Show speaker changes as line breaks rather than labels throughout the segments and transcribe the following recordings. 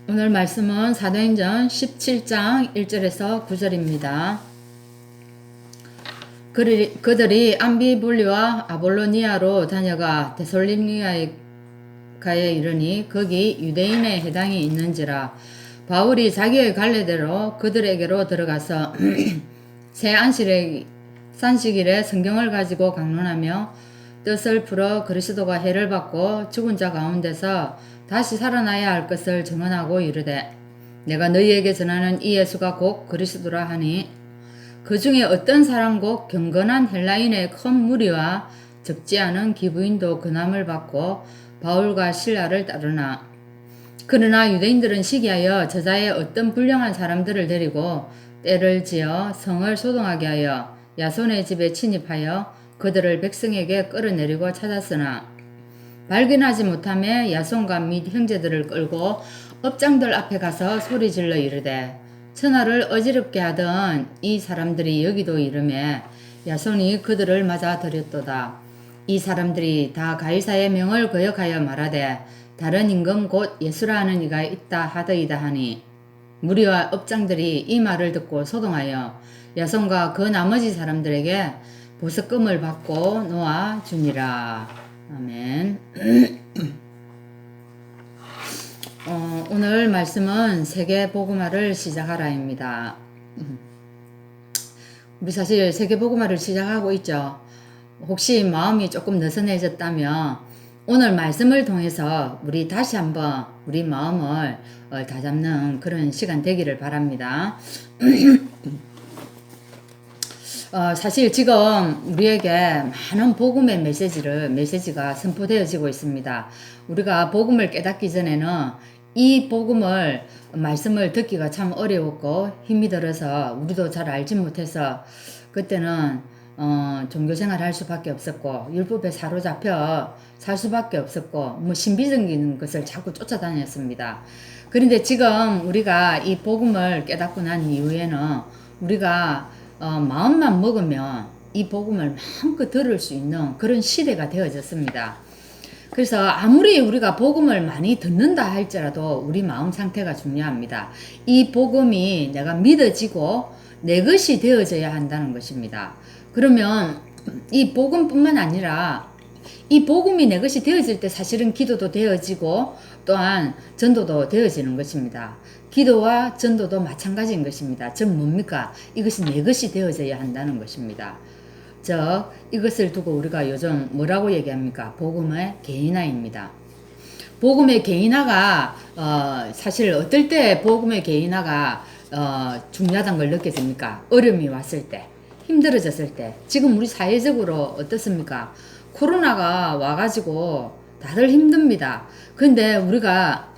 오늘 말씀은 사도행전 17장 1절에서 9절입니다. 그들이 암비불리와 아볼로니아로 다녀가 데살로니가에 이르니 거기 유대인의 회당이 있는지라. 바울이 자기의 갈래대로 그들에게로 들어가서 새 안식일에 성경을 가지고 강론하며 뜻을 풀어 그리스도가 해를 받고 죽은 자 가운데서 다시 살아나야 할 것을 증언하고 이르되, 내가 너희에게 전하는 이 예수가 곧 그리스도라 하니, 그 중에 어떤 사람 곧 경건한 헬라인의 큰 무리와 적지 않은 기부인도 근함을 받고 바울과 실라를 따르나, 그러나 유대인들은 시기하여 저자의 어떤 불량한 사람들을 데리고 때를 지어 성을 소동하게 하여 야손의 집에 침입하여 그들을 백성에게 끌어내리고 찾았으나, 발견하지 못하며 야손과 및 형제들을 끌고 업장들 앞에 가서 소리질러 이르되, 천하를 어지럽게 하던 이 사람들이 여기도 이르매 야손이 그들을 맞아 들였도다. 이 사람들이 다 가이사의 명을 거역하여 말하되, 다른 임금 곧 예수라 하는 이가 있다 하더이다 하니, 무리와 업장들이 이 말을 듣고 소동하여 야손과 그 나머지 사람들에게 보석금을 받고 놓아 주니라. 아멘. 오늘 말씀은 세계복음화를 시작하라입니다. 우리 사실 세계복음화를 시작하고 있죠. 혹시 마음이 조금 느슨해졌다면 오늘 말씀을 통해서 우리 다시 한번 우리 마음을 다잡는 그런 시간 되기를 바랍니다. 사실 지금 우리에게 많은 복음의 메시지가 선포되어지고 있습니다. 우리가 복음을 깨닫기 전에는 이 말씀을 듣기가 참 어려웠고 힘이 들어서 우리도 잘 알지 못해서 그때는 종교생활 할 수밖에 없었고 율법에 사로잡혀 살 수밖에 없었고 신비적인 것을 자꾸 쫓아다녔습니다. 그런데 지금 우리가 이 복음을 깨닫고 난 이후에는 우리가 마음만 먹으면 이 복음을 마음껏 들을 수 있는 그런 시대가 되어졌습니다. 그래서 아무리 우리가 복음을 많이 듣는다 할지라도 우리 마음 상태가 중요합니다. 이 복음이 내가 믿어지고 내 것이 되어져야 한다는 것입니다. 그러면 이 복음뿐만 아니라 이 복음이 내 것이 되어질 때 사실은 기도도 되어지고 또한 전도도 되어지는 것입니다. 기도와 전도도 마찬가지인 것입니다. 즉 뭡니까? 이것이 내 것이 되어져야 한다는 것입니다. 즉 이것을 두고 우리가 요즘 뭐라고 얘기합니까? 복음의 개인화입니다. 복음의 개인화가 사실 어떨 때 복음의 개인화가 중요하다는 걸 느껴집니까? 어려움이 왔을 때, 힘들어졌을 때. 지금 우리 사회적으로 어떻습니까? 코로나가 와가지고 다들 힘듭니다. 근데 우리가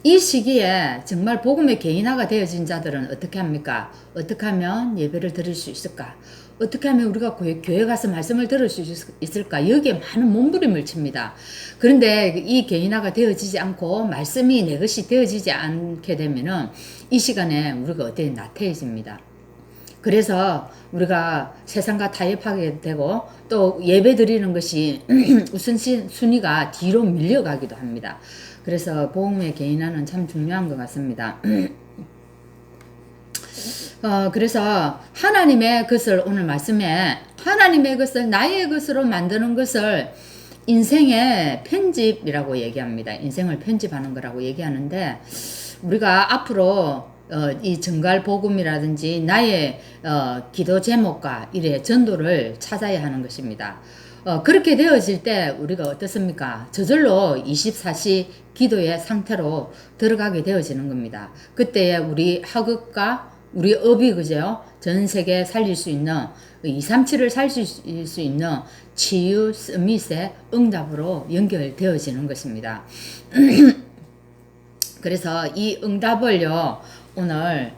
이 시기에 정말 복음의 개인화가 되어진 자들은 어떻게 합니까? 어떻게 하면 예배를 드릴 수 있을까? 어떻게 하면 우리가 교회 가서 말씀을 들을 수 있을까? 여기에 많은 몸부림을 칩니다. 그런데 이 개인화가 되어지지 않고 말씀이 내 것이 되어지지 않게 되면은 이 시간에 우리가 어떻게 나태해집니다. 그래서 우리가 세상과 타협하게 되고 또 예배 드리는 것이 우선순위가 뒤로 밀려가기도 합니다. 그래서 복음의 개인화는 참 중요한 것 같습니다. 그래서 하나님의 것을 오늘 말씀에 하나님의 것을 나의 것으로 만드는 것을 인생의 편집이라고 얘기합니다. 인생을 편집하는 거라고 얘기하는데 우리가 앞으로 이 정갈 복음이라든지 나의 기도 제목과 이래 전도를 찾아야 하는 것입니다. 그렇게 되어질 때 우리가 어떻습니까? 저절로 24시 기도의 상태로 들어가게 되어지는 겁니다. 그때에 우리 학업과 우리 업이 그죠? 전 세계 살릴 수 있는 237을 살릴 수 있는 치유 서밋의 응답으로 연결되어지는 것입니다. 그래서 이 응답을요 오늘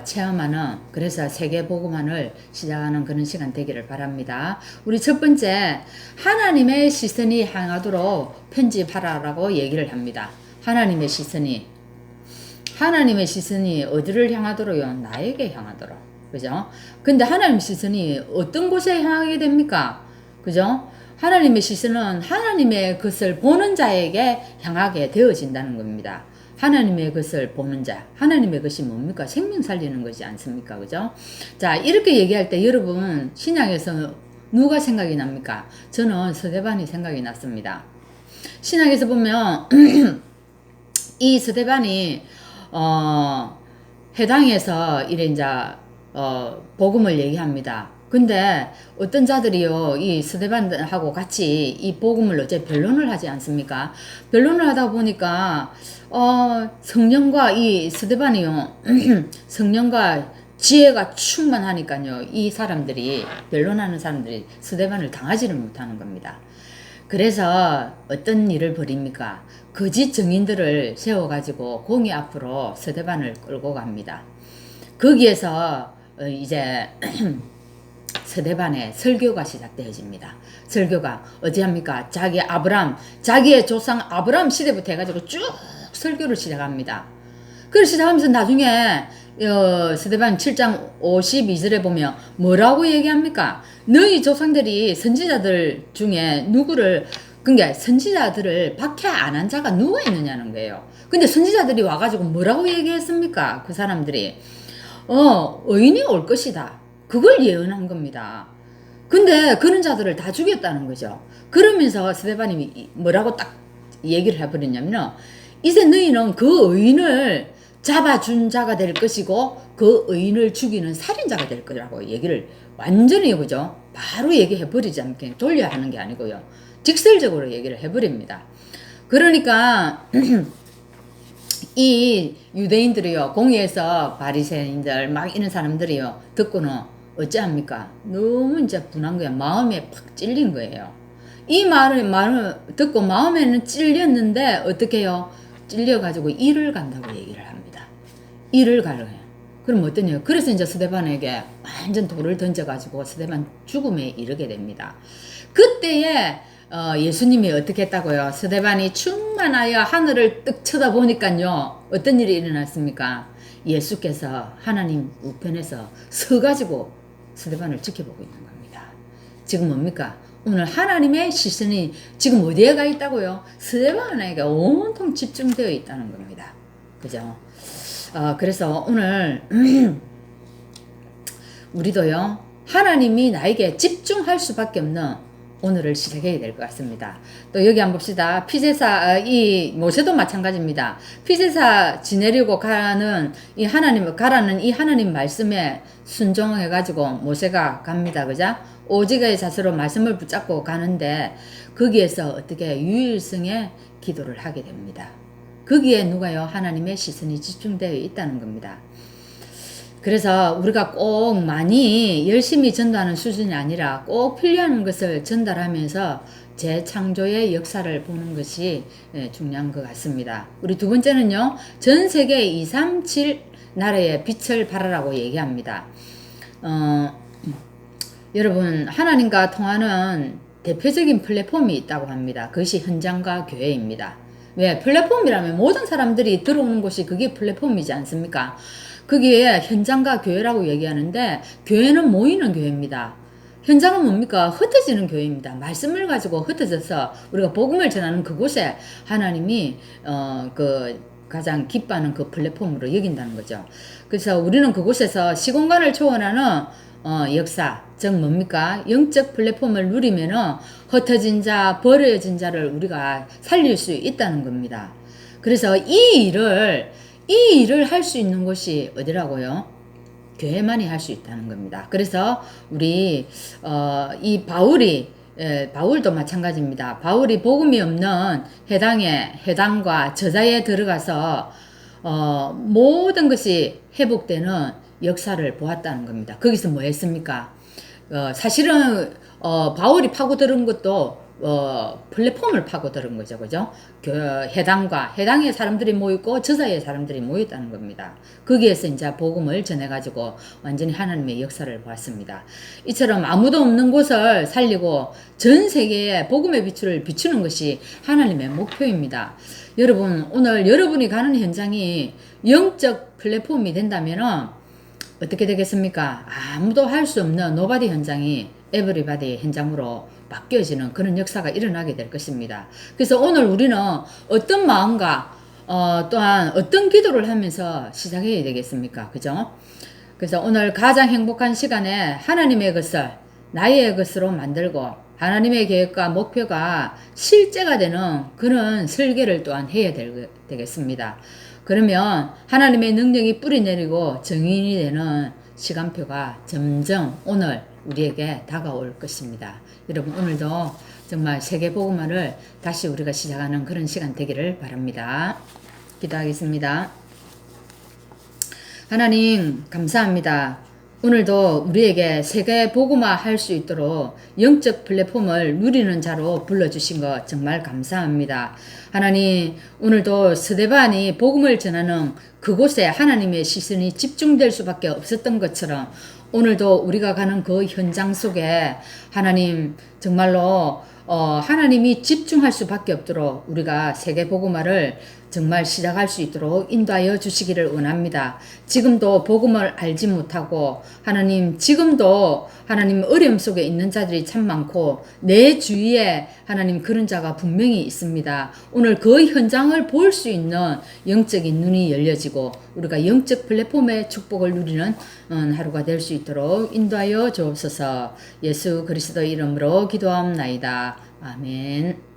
체험하는 그래서 세계복음화를 시작하는 그런 시간 되기를 바랍니다. 우리 첫 번째 하나님의 시선이 향하도록 편집하라라고 얘기를 합니다. 하나님의 시선이 어디를 향하도록요? 나에게 향하도록. 그죠? 근데 하나님 시선이 어떤 곳에 향하게 됩니까? 그죠? 하나님의 시선은 하나님의 것을 보는 자에게 향하게 되어진다는 겁니다. 하나님의 것을 보는 자. 하나님의 것이 뭡니까? 생명 살리는 것이 않습니까? 그죠? 자, 이렇게 얘기할 때 여러분, 신약에서 누가 생각이 납니까? 저는 스데반이 생각이 났습니다. 신약에서 보면, 이 스데반이, 해당에서 이래 이제, 복음을 얘기합니다. 근데 어떤 자들이요, 이 스데반하고 같이 이 복음을 어째 변론을 하지 않습니까? 변론을 하다 보니까, 성령과 이 스데반이요, 성령과 지혜가 충만하니까요, 이 사람들이, 변론하는 사람들이 스데반을 당하지를 못하는 겁니다. 그래서 어떤 일을 벌입니까? 거짓 증인들을 세워가지고 공의 앞으로 스데반을 끌고 갑니다. 거기에서 이제 스데반의 설교가 시작되어집니다. 설교가 어찌합니까? 자기의 조상 아브람 시대부터 해가지고 쭉 설교를 시작합니다. 그걸 시작하면서 나중에 스데반 7장 52절에 보면 뭐라고 얘기합니까? 너희 조상들이 선지자들 중에 누구를, 그러니까 선지자들을 박해 안 한 자가 누가 있느냐는 거예요. 근데 선지자들이 와가지고 뭐라고 얘기했습니까? 그 사람들이 의인이 올 것이다. 그걸 예언한 겁니다. 근데 그런 자들을 다 죽였다는 거죠. 그러면서 스데반이 뭐라고 딱 얘기를 해버렸냐면, 이제 너희는 그 의인을 잡아준 자가 될 것이고 그 의인을 죽이는 살인자가 될 거라고 얘기를 완전히, 그죠? 바로 얘기해버리지 않게 돌려 하는 게 아니고요. 직설적으로 얘기를 해버립니다. 그러니까 이 유대인들이요, 공의에서 바리새인들 막 이런 사람들이요 듣고는 어찌합니까? 너무 이제 분한 거야. 마음에 팍 찔린 거예요. 이 말을 듣고 마음에는 찔렸는데 어떻게 해요? 찔려가지고 일을 간다고 얘기를 합니다. 일을 가려 해요. 그럼 어떠냐? 그래서 이제 스데반에게 완전 돌을 던져가지고 스데반 죽음에 이르게 됩니다. 그때에 예수님이 어떻게 했다고요? 스데반이 충만하여 하늘을 뜩 쳐다보니까요, 어떤 일이 일어났습니까? 예수께서 하나님 우편에서 서가지고 스데반을 지켜보고 있는 겁니다. 지금 뭡니까? 오늘 하나님의 시선이 지금 어디에 가 있다고요? 스데반에게 온통 집중되어 있다는 겁니다. 그죠? 그래서 오늘 우리도요, 하나님이 나에게 집중할 수밖에 없는 오늘을 시작해야 될 것 같습니다. 또 여기 한번 봅시다. 피제사, 이 모세도 마찬가지입니다. 피제사 지내려고 가라는 이 하나님 말씀에 순종해가지고 모세가 갑니다. 그죠? 오직의 자세로 말씀을 붙잡고 가는데 거기에서 어떻게 유일성의 기도를 하게 됩니다. 거기에 누가요? 하나님의 시선이 집중되어 있다는 겁니다. 그래서 우리가 꼭 많이 열심히 전도하는 수준이 아니라 꼭 필요한 것을 전달하면서 재창조의 역사를 보는 것이 중요한 것 같습니다. 우리 두 번째는요, 전 세계 237 나라의 빛을 발하라고 얘기합니다. 여러분, 하나님과 통하는 대표적인 플랫폼이 있다고 합니다. 그것이 현장과 교회입니다. 왜? 플랫폼이라면 모든 사람들이 들어오는 곳이 그게 플랫폼이지 않습니까? 그게 현장과 교회라고 얘기하는데, 교회는 모이는 교회입니다. 현장은 뭡니까? 흩어지는 교회입니다. 말씀을 가지고 흩어져서 우리가 복음을 전하는 그곳에 하나님이 가장 기뻐하는 그 플랫폼으로 여긴다는 거죠. 그래서 우리는 그곳에서 시공간을 초월하는 역사, 즉 뭡니까? 영적 플랫폼을 누리면은 흩어진 자, 버려진 자를 우리가 살릴 수 있다는 겁니다. 그래서 이 일을 할 수 있는 곳이 어디라고요? 교회만이 할 수 있다는 겁니다. 그래서 우리 이 바울도 마찬가지입니다. 바울이 복음이 없는 해당과 저자에 들어가서 모든 것이 회복되는 역사를 보았다는 겁니다. 거기서 뭐 했습니까? 사실은 바울이 파고들은 것도 플랫폼을 파고들은 거죠. 그죠? 해당의 사람들이 모이고 저자의 사람들이 모였다는 겁니다. 거기에서 이제 복음을 전해가지고 완전히 하나님의 역사를 보았습니다. 이처럼 아무도 없는 곳을 살리고 전 세계에 복음의 빛을 비추는 것이 하나님의 목표입니다. 여러분, 오늘 여러분이 가는 현장이 영적 플랫폼이 된다면은 어떻게 되겠습니까? 아무도 할 수 없는 노바디 현장이 에브리바디 현장으로 바뀌어지는 그런 역사가 일어나게 될 것입니다. 그래서 오늘 우리는 어떤 마음과 또한 어떤 기도를 하면서 시작해야 되겠습니까? 그죠? 그래서 오늘 가장 행복한 시간에 하나님의 것을 나의 것으로 만들고 하나님의 계획과 목표가 실제가 되는 그런 설계를 또한 해야 되겠습니다. 그러면 하나님의 능력이 뿌리내리고 정인이 되는 시간표가 점점 오늘 우리에게 다가올 것입니다. 여러분 오늘도 정말 세계복음화를 다시 우리가 시작하는 그런 시간 되기를 바랍니다. 기도하겠습니다. 하나님 감사합니다. 오늘도 우리에게 세계 복음화 할 수 있도록 영적 플랫폼을 누리는 자로 불러주신 것 정말 감사합니다. 하나님 오늘도 스데반이 복음을 전하는 그곳에 하나님의 시선이 집중될 수밖에 없었던 것처럼 오늘도 우리가 가는 그 현장 속에 하나님 정말로 하나님이 집중할 수밖에 없도록 우리가 세계 복음화를 정말 시작할 수 있도록 인도하여 주시기를 원합니다. 지금도 복음을 알지 못하고 하나님 지금도 하나님 어려움 속에 있는 자들이 참 많고 내 주위에 하나님 그런 자가 분명히 있습니다. 오늘 그 현장을 볼 수 있는 영적인 눈이 열려지고 우리가 영적 플랫폼의 축복을 누리는 하루가 될 수 있도록 인도하여 주옵소서. 예수 그리스도 이름으로 기도합나이다. 아멘.